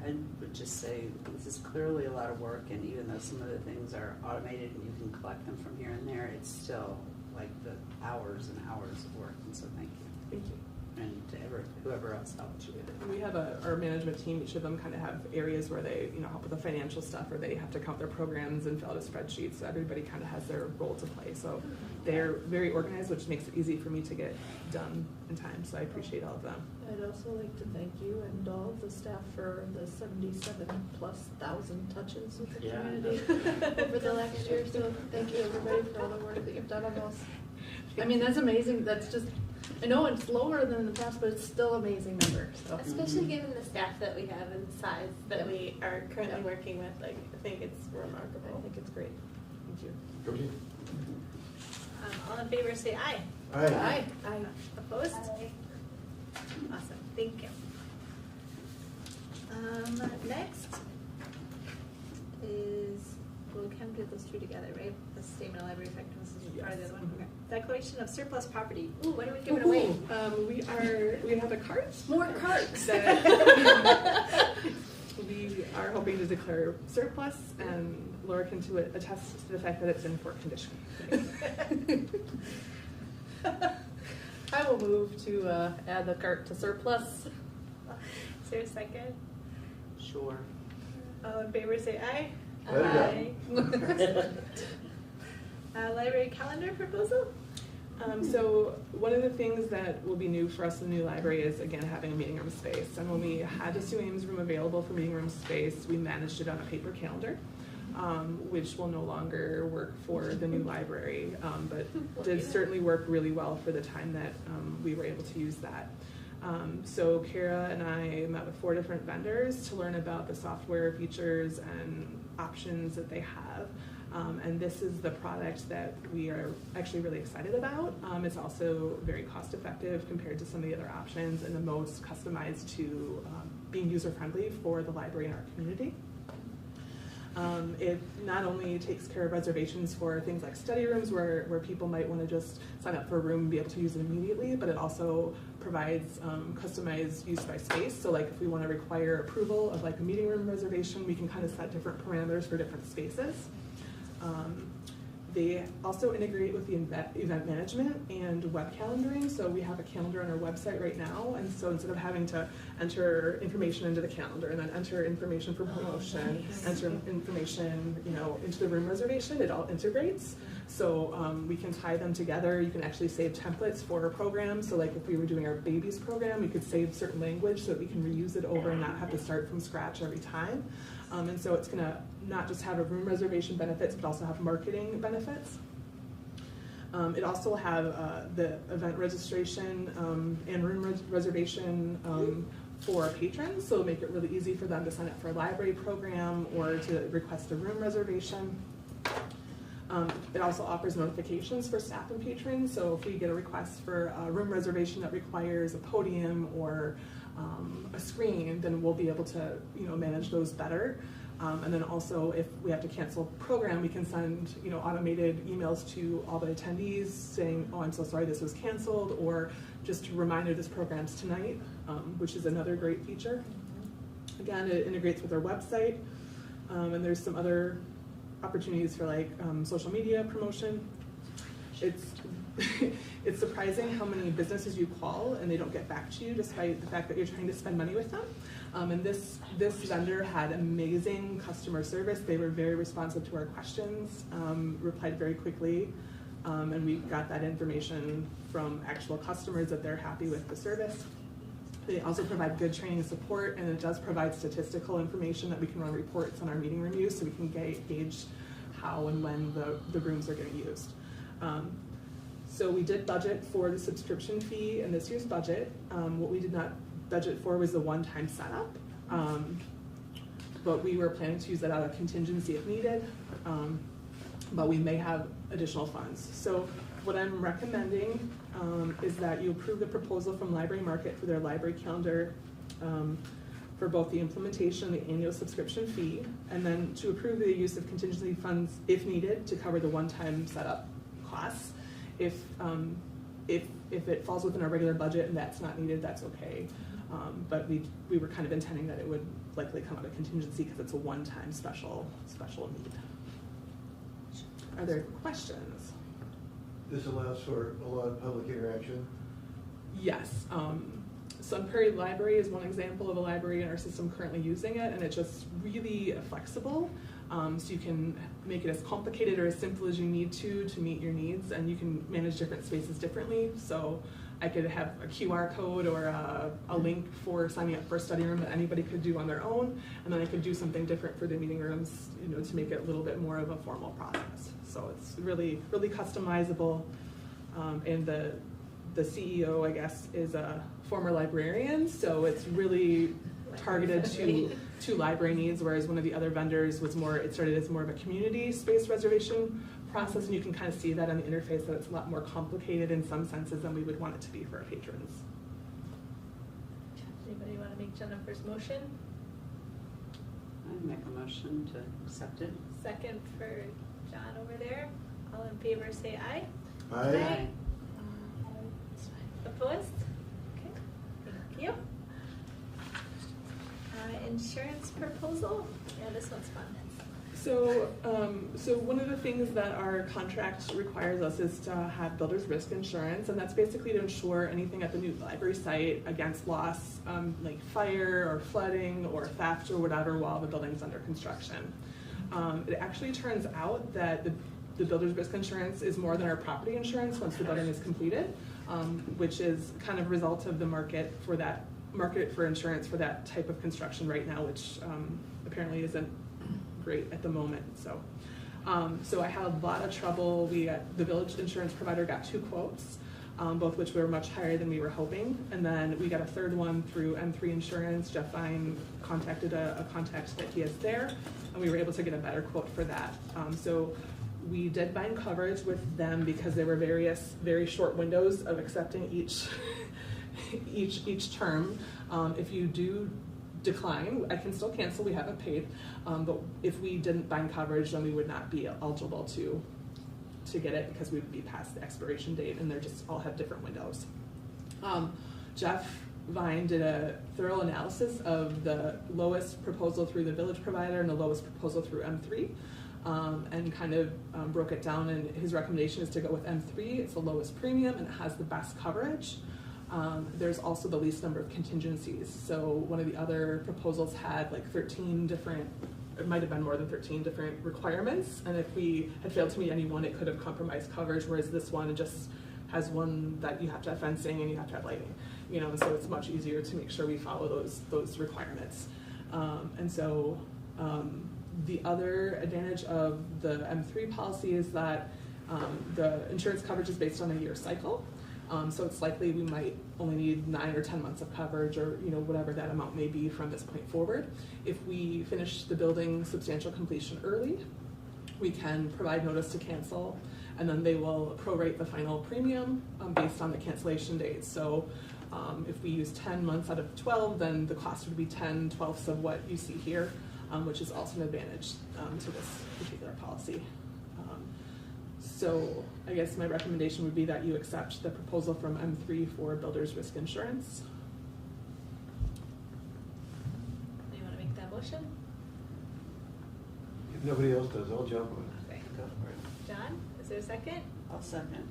I would just say this is clearly a lot of work, and even though some of the things are automated and you can collect them from here and there, it's still like the hours and hours of work, and so thank you. Thank you. And to whoever else helped you with it. And we have our management team, each of them kind of have areas where they, help with the financial stuff, or they have to count their programs and fill out a spreadsheet, so everybody kind of has their role to play. So they're very organized, which makes it easy for me to get done in time, so I appreciate all of them. I'd also like to thank you and all the staff for the 77,000+ touches with the Yeah. community over the last year. So thank you everybody for all the work that you've done on those. I mean, that's amazing. That's just, I know it's lower than in the past, but it's still amazing number. So Especially given the staff that we have and the size that we are currently Yeah. working with, like, I think it's I remarkable. think it's great. Thank you. Jody? All in favor, say aye. Aye. Aye. Opposed? Awesome, thank you. Next is, we'll kind of do those two together, right? The statement of library effectiveness is part of the other one. Okay. Declaration of surplus property. Ooh, what are we giving away? We have a cart. More cards. that we are hoping to declare surplus, and Laura can attest to the fact that it's in poor condition. I will move to add the cart to surplus. Is there a second? Sure. All in favor, say aye. Aye. Library calendar proposal? So one of the things that will be new for us in the new library is, again, having a meeting room space. And when we had the Sue Ames room available for meeting room space, we managed it on a paper calendar, which will no longer work for the new library, but did certainly work really well for the time that we were able to use that. So Kara and I met with 4 different vendors to learn about the software features and options that they have. And this is the product that we are actually really excited about. It's also very cost effective compared to some of the other options, and the most customized to being user-friendly for the library in our community. It not only takes care of reservations for things like study rooms where people might want to just sign up for a room and be able to use it immediately, but it also provides customized use by space. So like if we want to require approval of like a meeting room reservation, we can kind of set different parameters for different spaces. They also integrate with the event management and web calendaring. So we have a calendar on our website right now, and so instead of having to enter information into the calendar and then enter information for promotion, enter information, into the room reservation, it all integrates. So we can tie them together. You can actually save templates for our program. So like if we were doing our babies program, we could save certain language so that we can reuse it over and not have to start from scratch every time. And so it's gonna not just have a room reservation benefits, but also have marketing benefits. It also will have the event registration and room reservation for patrons, so it'll make it really easy for them to sign up for a library program or to request a room reservation. It also offers notifications for staff and patrons, so if we get a request for a room reservation that requires a podium or a screen, then we'll be able to manage those better. And then also if we have to cancel a program, we can send automated emails to all the attendees saying, oh, I'm so sorry this was canceled, or just a reminder this program's tonight, which is another great feature. Again, it integrates with our website, and there's some other opportunities for like social media promotion. It's surprising how many businesses you call and they don't get back to you despite the fact that you're trying to spend money with them. And this vendor had amazing customer service. They were very responsive to our questions, replied very quickly, and we got that information from actual customers that they're happy with the service. They also provide good training and support, and it does provide statistical information that we can run reports on our meeting room use so we can gauge how and when the rooms are getting used. So we did budget for the subscription fee in this year's budget. What we did not budget for was the one-time setup, but we were planning to use that out of contingency if needed, but we may have additional funds. So what I'm recommending is that you approve the proposal from Library Market for their library calendar for both the implementation and the annual subscription fee, and then to approve the use of contingency funds if needed to cover the one-time setup costs. If it falls within our regular budget and that's not needed, that's okay. But we were kind of intending that it would likely come out of contingency because it's a one-time special need. Are there questions? This allows for a lot of public interaction. Yes. Sun Prairie Library is one example of a library in our system currently using it, and it's just really flexible. So you can make it as complicated or as simple as you need to meet your needs, and you can manage different spaces differently. So I could have a QR code or a link for signing up for a study room that anybody could do on their own, and then I could do something different for the meeting rooms, to make it a little bit more of a formal process. So it's really, really customizable, and the CEO, I guess, is a former librarian, so it's really targeted to library needs, whereas one of the other vendors it started as more of a community space reservation process, and you can kind of see that on the interface that it's a lot more complicated in some senses than we would want it to be for our patrons. Anybody want to make Jennifer's motion? I make a motion to accept it. Second for John over there. All in favor say aye. Aye. Opposed? Okay, thank you. Insurance proposal? Yeah, this one's fun. So one of the things that our contract requires us is to have builder's risk insurance, and that's basically to insure anything at the new library site against loss, like fire or flooding or theft or whatever while the building's under construction. It actually turns out that the builder's risk insurance is more than our property insurance once the building is completed, which is kind of a result of the market for insurance for that type of construction right now, which apparently isn't great at the moment. So I had a lot of trouble. The village insurance provider got 2 quotes, both which were much higher than we were hoping, and then we got a third one through M3 Insurance. Jeff Vine contacted a contact that he has there, and we were able to get a better quote for that. So we did bind coverage with them because there were various very short windows of accepting each term. If you do decline, I can still cancel, we haven't paid, but if we didn't bind coverage, then we would not be eligible to get it because we would be past the expiration date, and they're just all have different windows. Jeff Vine did a thorough analysis of the lowest proposal through the village provider and the lowest proposal through M3, and kind of broke it down, and his recommendation is to go with M3. It's the lowest premium and it has the best coverage. There's also the least number of contingencies. So one of the other proposals had like 13 different, it might have been more than 13 different requirements. And if we had failed to meet any one, it could have compromised coverage, whereas this one just has one that you have to have fencing and you have to have lighting, and so it's much easier to make sure we follow those requirements. The other advantage of the M3 policy is that the insurance coverage is based on a year cycle. So it's likely we might only need 9 or 10 months of coverage, or whatever that amount may be from this point forward. If we finish the building substantial completion early, we can provide notice to cancel, and then they will prorate the final premium based on the cancellation date. So if we use 10 months out of 12, then the cost would be 10/12 of what you see here, which is also an advantage to this particular policy. So I guess my recommendation would be that you accept the proposal from M3 for builder's risk insurance. Do you want to make that motion? If nobody else does, I'll jump on it. Okay. Go for it. John, is there a second? I'll second.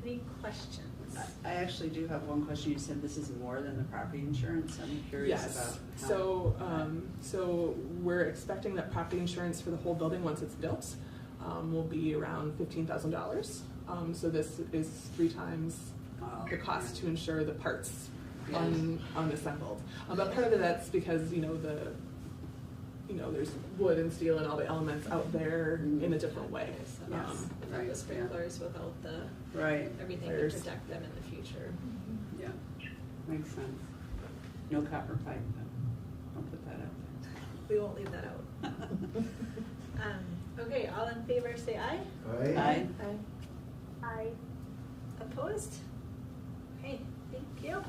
Any questions? I actually do have one question. You said this is more than the property insurance. I'm curious about how. So we're expecting that property insurance for the whole building, once it's built, will be around $15,000. So this is 3 times the cost to insure the parts unassembled. But part of that's because there's wood and steel and all the elements out there in a different way. Without the sprinklers, without the everything to Fires. protect them in the future. Yeah, makes sense. No copper pipe, though. I'll put that out there. We won't leave that out. Okay, all in favor say aye. Aye. Aye. Opposed? Okay, thank you.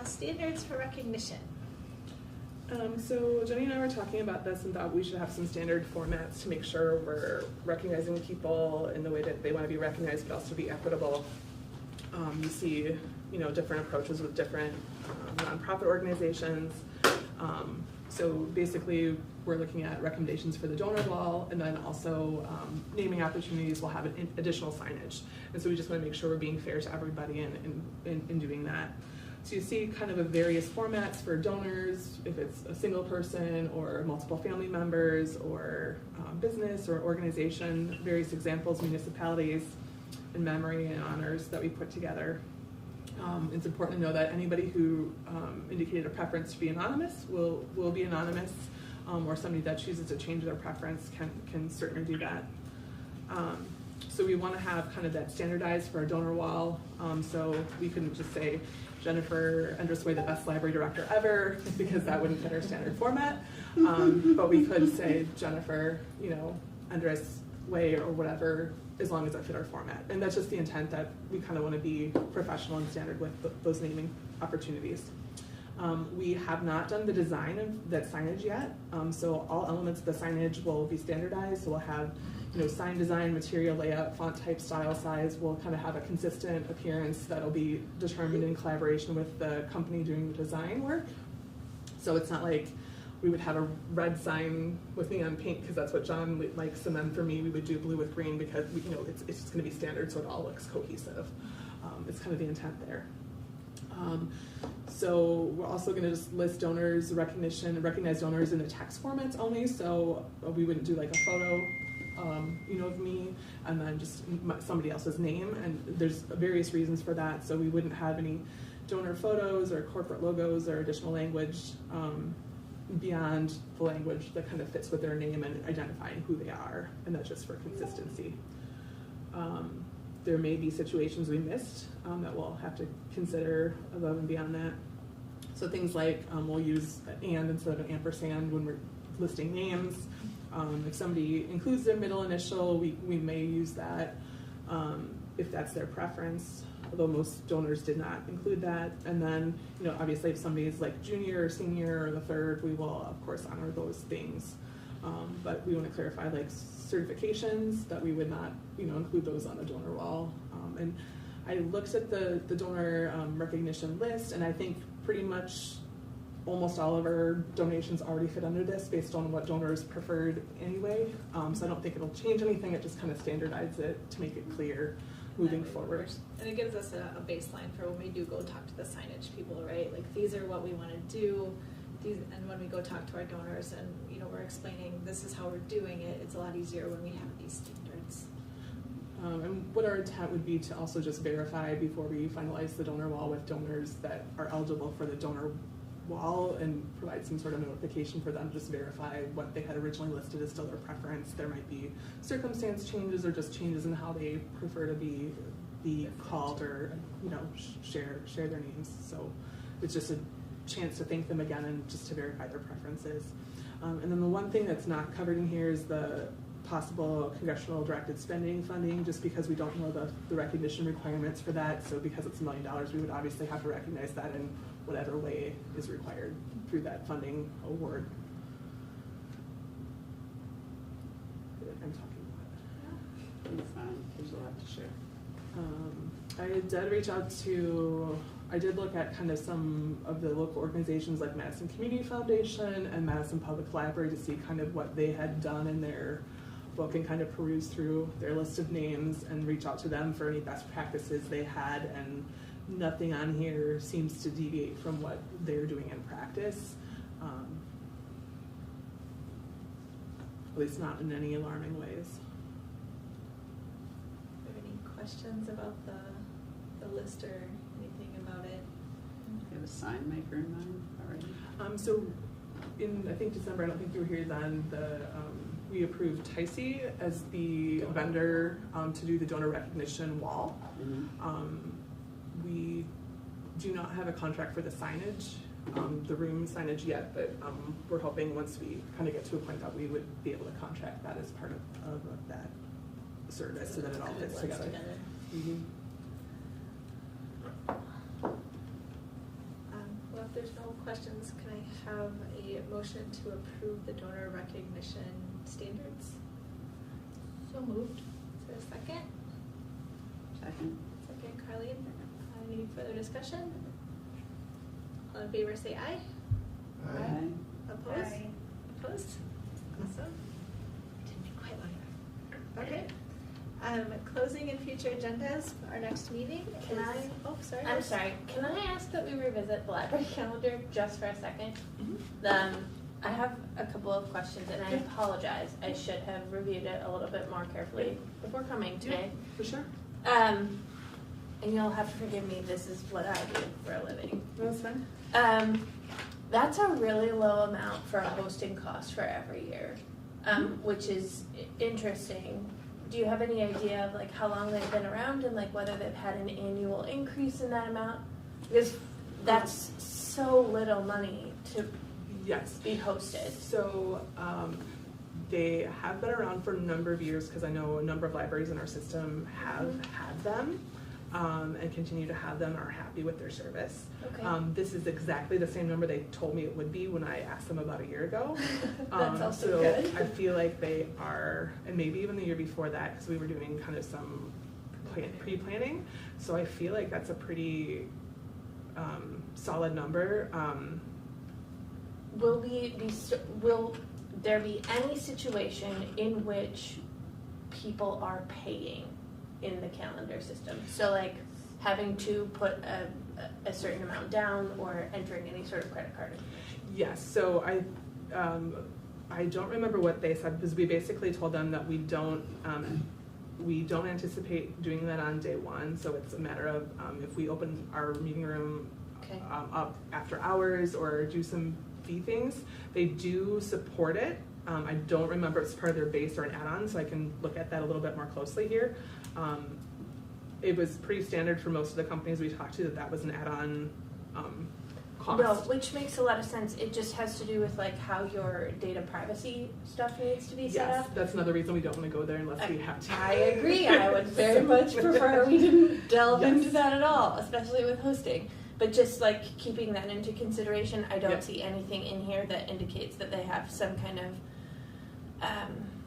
Standards for recognition. So Jenny and I were talking about this and thought we should have some standard formats to make sure we're recognizing people in the way that they want to be recognized, but also be equitable. You see, different approaches with different nonprofit organizations. So basically, we're looking at recommendations for the donor wall, and then also naming opportunities will have additional signage. And so we just want to make sure we're being fair to everybody in doing that. So you see kind of a various formats for donors, if it's a single person or multiple family members or business or organization, various examples, municipalities, in memory and honors that we put together. It's important to know that anybody who indicated a preference to be anonymous will be anonymous, or somebody that chooses to change their preference can certainly do that. So we want to have kind of that standardized for our donor wall, so we couldn't just say Jennifer Endress-Way, the best library director ever, because that wouldn't fit our standard format. But we could say Jennifer, Endress-Way or whatever, as long as it fit our format. And that's just the intent, that we kind of want to be professional and standard with those naming opportunities. We have not done the design of that signage yet, so all elements of the signage will be standardized. So we'll have sign design, material layout, font type, style, size. We'll kind of have a consistent appearance that'll be determined in collaboration with the company doing the design work. So it's not like we would have a red sign with neon pink because that's what John likes, and then for me we would do blue with green because it's just going to be standard, so it all looks cohesive. It's kind of the intent there. So we're also going to just list donors, recognize donors in the text formats only. So we wouldn't do like a photo, of me, and then just somebody else's name. And there's various reasons for that. So we wouldn't have any donor photos or corporate logos or additional language beyond the language that kind of fits with their name and identifying who they are, and that's just for consistency. There may be situations we missed that we'll have to consider above and beyond that. So things like we'll use and instead of an ampersand when we're listing names. If somebody includes their middle initial, we may use that if that's their preference, although most donors did not include that. And then, obviously if somebody is like junior or senior or the third, we will of course honor those things. But we want to clarify like certifications that we would not, include those on the donor wall. And I looked at the donor recognition list, and I think pretty much almost all of our donations already fit under this based on what donors preferred anyway. So I don't think it'll change anything. It just kind of standardizes it to make it clear moving forward. And it gives us a baseline for when we do go talk to the signage people, right? Like these are what we want to do. And when we go talk to our donors and we're explaining this is how we're doing it, it's a lot easier when we have these standards. And what our intent would be to also just verify before we finalize the donor wall with donors that are eligible for the donor wall and provide some sort of notification for them, just verify what they had originally listed as still their preference. There might be circumstance changes or just changes in how they prefer to be called or share their names. So it's just a chance to thank them again and just to verify their preferences. And then the one thing that's not covered in here is the possible congressional directed spending funding, just because we don't know the recognition requirements for that. So because it's $1 million, we would obviously have to recognize that in whatever way is required through that funding award. I'm talking about it. It's fine, there's a lot to share. I did look at kind of some of the local organizations like Madison Community Foundation and Madison Public Library to see kind of what they had done in their book and kind of peruse through their list of names and reach out to them for any best practices they had, and nothing on here seems to deviate from what they're doing in practice. At least not in any alarming ways. Do you have any questions about the list or anything about it? You have a sign maker in mind already? So in, I think December, I don't think you were here then, we approved Ticey as the vendor to do the donor recognition wall. Mm-hmm. We do not have a contract for the signage, the room signage yet, but we're hoping once we kind of get to a point that we would be able to contract that as part of that service so that it all fits together. Mm-hmm. Well, if there's no questions, can I have a motion to approve the donor recognition standards? So moved. Is there a second? Second. Second, Carleen. Any further discussion? All in favor say aye. Aye. Opposed? Aye. Opposed? Awesome. Didn't be quite long enough. Okay. Closing and future agendas, our next meeting Can is, I- oh, sorry. I'm sorry, can I ask that we revisit the library calendar just for a second? Mhm. I have a couple of questions and I apologize, I should have reviewed it a little bit more carefully before coming today. For sure. And you'll have to forgive me, this is what I do for a living. That's fine. That's a really low amount for a hosting cost for every year, which is interesting. Do you have any idea of like how long they've been around and like whether they've had an annual increase in that amount? Because that's so little money to Yes. be hosted. So they have been around for a number of years because I know a number of libraries in our system have had them and continue to have them and are happy with their service. Okay. This is exactly the same number they told me it would be when I asked them about a year ago. That's also so good. I feel like they are, and maybe even the year before that, because we were doing kind of some pre-planning. So I feel like that's a pretty solid number. Will there be any situation in which people are paying in the calendar system? So like having to put a certain amount down or entering any sort of credit card information? Yes, so I don't remember what they said because we basically told them that we don't anticipate doing that on day one. So it's a matter of if we open our meeting room Okay. up after hours or do some fee things, they do support it. I don't remember if it's part of their base or an add-on, so I can look at that a little bit more closely here. It was pretty standard for most of the companies we talked to that was an add-on cost. No, which makes a lot of sense. It just has to do with like how your data privacy stuff needs to be set Yes, up. that's another reason we don't want to go there unless we have to. I agree. I would very much prefer we didn't delve Yes. into that at all, especially with hosting. But just like keeping that into consideration, I don't Yep. see anything in here that indicates that they have some kind of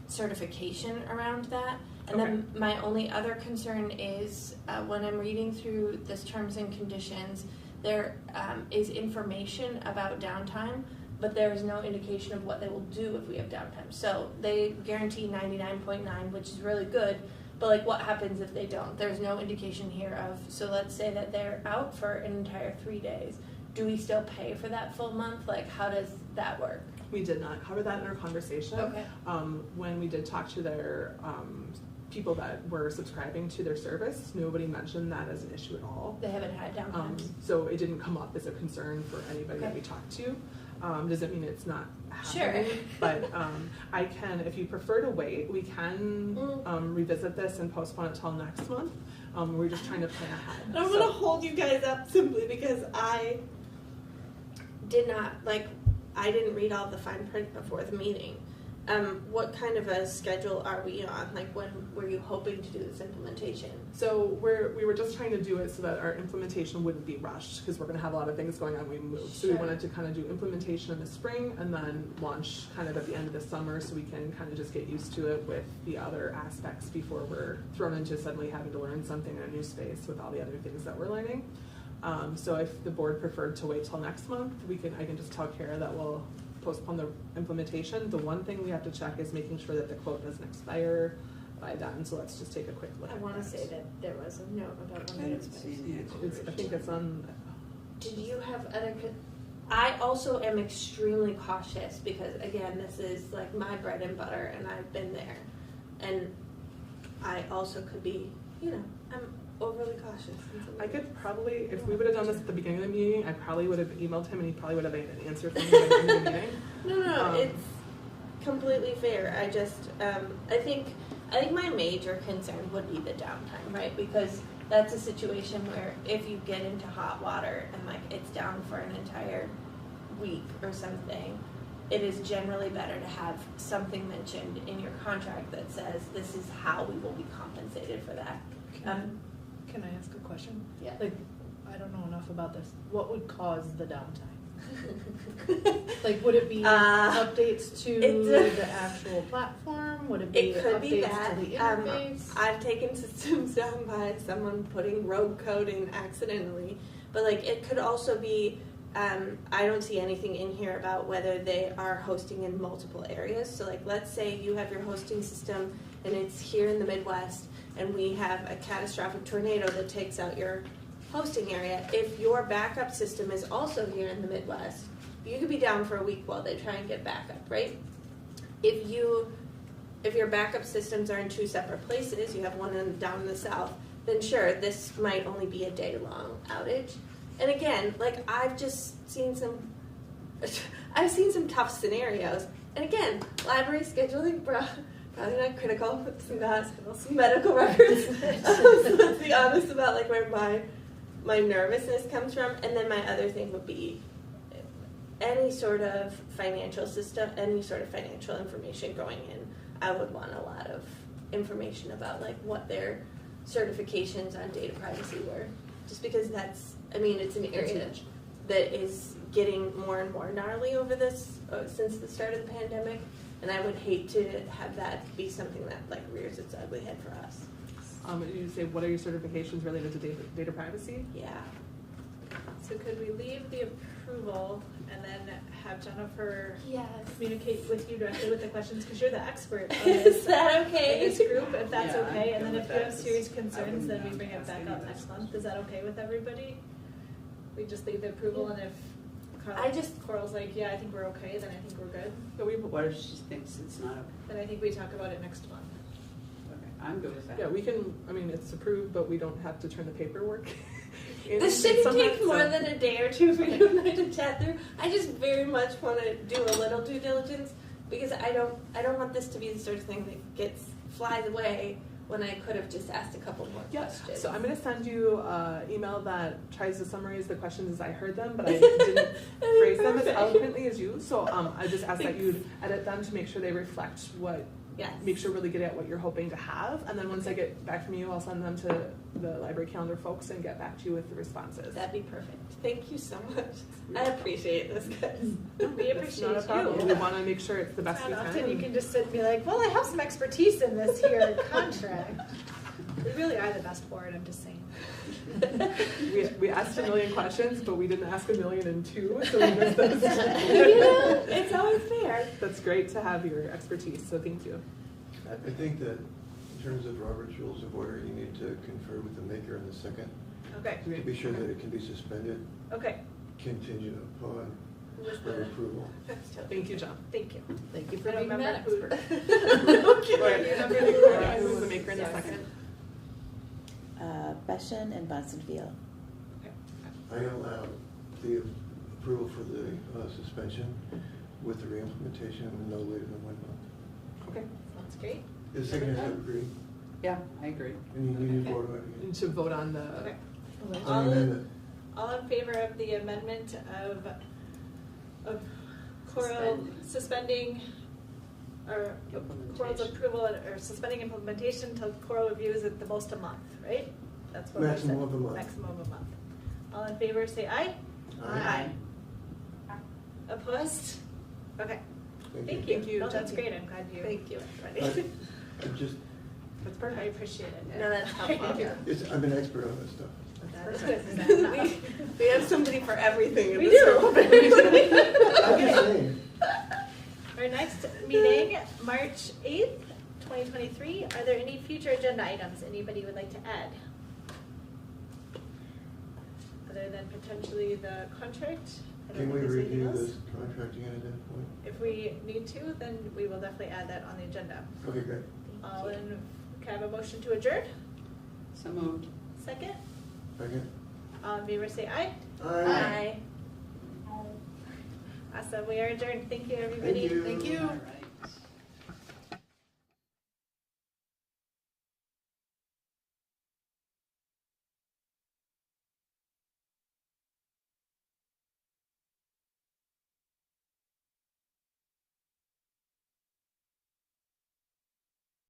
certification around that. And then my only other concern is when I'm reading through this terms and conditions, there is information about downtime, but there is no indication of what they will do if we have downtime. So they guarantee 99.9, which is really good, but like what happens if they don't? There's no indication here of, so let's say that they're out for an entire 3 days. Do we still pay for that full month? Like how does that work? We did not cover that in our conversation. Okay. When we did talk to their people that were subscribing to their service, nobody mentioned that as an issue at all. They haven't had downtime. So it didn't come up as a concern for anybody that Okay. we talked to. Doesn't mean it's not Sure. happening, but I can, if you prefer to wait, we can revisit this and postpone it till next month. We're just trying to plan ahead. I'm So- gonna hold you guys up simply because I did not, like, I didn't read all the fine print before the meeting. What kind of a schedule are we on? Like, when were you hoping to do this implementation? So we were just trying to do it so that our implementation wouldn't be rushed because we're going to have a lot of things going on when we move. So we Sure. wanted to kind of do implementation in the spring and then launch kind of at the end of the summer so we can kind of just get used to it with the other aspects before we're thrown into suddenly having to learn something in a new space with all the other things that we're learning. So if the board preferred to wait till next month, I can just tell Kara that we'll postpone the implementation. The one thing we have to check is making sure that the quote doesn't expire by then, so let's just take a quick look I at want to that. say that there was a note about I when don't it see any I think it's on, Did you have other? I also am extremely cautious because again, this is like my bread and butter, and I've been there, and I also could be, I'm overly cautious. in some I ways. could probably, if we would have done this at the beginning of the meeting, I probably would have emailed him and he probably would have had an answer for me by the end of the meeting. No, it's completely fair. I just, I think my major concern would be the downtime, right? Because that's a situation where if you get into hot water and like it's down for an entire week or something, it is generally better to have something mentioned in your contract that says this is how we will be compensated for that. Can I ask a question? Yeah. Like, I don't know enough about this. What would cause the downtime? Like, would it be updates to the actual platform? Would it be It could be updates that. to the interface? I've taken systems down by someone putting rogue code in accidentally, but like it could also be I don't see anything in here about whether they are hosting in multiple areas. So like, let's say you have your hosting system and it's here in the Midwest and we have a catastrophic tornado that takes out your hosting area. If your backup system is also here in the Midwest, you could be down for a week while they try and get backup, right? If your backup systems are in two separate places, you have one down in the south, then sure, this might only be a day-long outage. And again, like I've seen some tough scenarios. And again, library scheduling, probably not critical. It's not medical records. So let's be honest about like where my nervousness comes from. And then my other thing would be any sort of financial system, any sort of financial information going in. I would want a lot of information about like what their certifications on data privacy were. Just because it's an area that is getting more and more gnarly over this since the start of the pandemic, and I would hate to have that be something that like rears its ugly head for us. You say, what are your certifications related to data privacy? Yeah. So could we leave the approval and then have Jennifer Yes. communicate with you directly with the questions, because you're the expert on this. Is that okay? In this group, if that's Yeah, okay, and I'm then good if you with have that. serious I concerns, then we wouldn't bring it ask back any out of next those. month. Is that okay with everybody? We just leave the approval, and if Coral's like, yeah, I think we're okay, then I think we're good. But what if she thinks it's not okay? Then I think we talk about it next month. Okay, I'm good with that. Yeah, we can, it's approved, but we don't have to turn the paperwork in. This shouldn't sometimes, take more so- than a day or two for you and I to chat through. I just very much want to do a little due diligence because I don't want this to be the sort of thing that flies away when I could have just asked a couple more Yeah, questions. so I'm going to send you an email that tries to summarize the questions as I heard them, but I didn't phrase them as Perfect. eloquently as you. So I just ask that you'd edit them to make sure they reflect Yes. make sure really get at what you're hoping to have. And then once I get back from you, I'll send them to the library calendar folks and get back to you with the responses. That'd be perfect. Thank you so much. I appreciate this, guys. We That's appreciate not a problem. you. We want to make sure it's the best we Not can. often you can just sit and be like, well, I have some expertise in this here contract. We really are the best board, I'm just saying. We asked a million questions, but we didn't ask 1,000,002, so we missed those. It's always fair. That's great to have your expertise, so thank you. I think that in terms of Robert's Rules of Order, you need to confer with the maker and the second Okay, to be sure that it can be suspended okay. contingent upon Who's her the- approval. Thank you, John. Thank you. Thank you I for don't being that remember expert. Who was the maker in a second? Beshan and Bonsonfield. I allow the approval for the suspension with the reimplementation no later than 1 month. Okay. That's great. Is the second half agree? Yeah, I agree. And you need to vote on You it. should vote on the. Okay. On All the in, amendment. all in favor of the amendment of Coral suspending, or Coral's Implementation. approval, or suspending implementation until Coral reviews at the most a month, right? That's what we said. Maximum of a month. Maximum of a month. All in favor, say aye. Aye. Opposed? Okay, thank Thank you. you. No, that's great, I'm glad you. Thank you, I everybody. I just, That's I perfect. appreciate it. No, that's helpful. I'm an expert on this stuff. That's we have somebody for everything in We this do. room. I'm just saying. Our next meeting, March 8th, 2023. Are there any future agenda items anybody would like to add? Other than potentially the contract? I don't Can know we if there's anything review else. this contract again at that point? If we need to, then we will definitely add that on the agenda. Okay, great. All in, can I have a motion to adjourn? So moved. Second? Second? All in favor, say aye. Aye. Awesome, we are adjourned. Thank you, everybody. Thank you. Thank you. All right.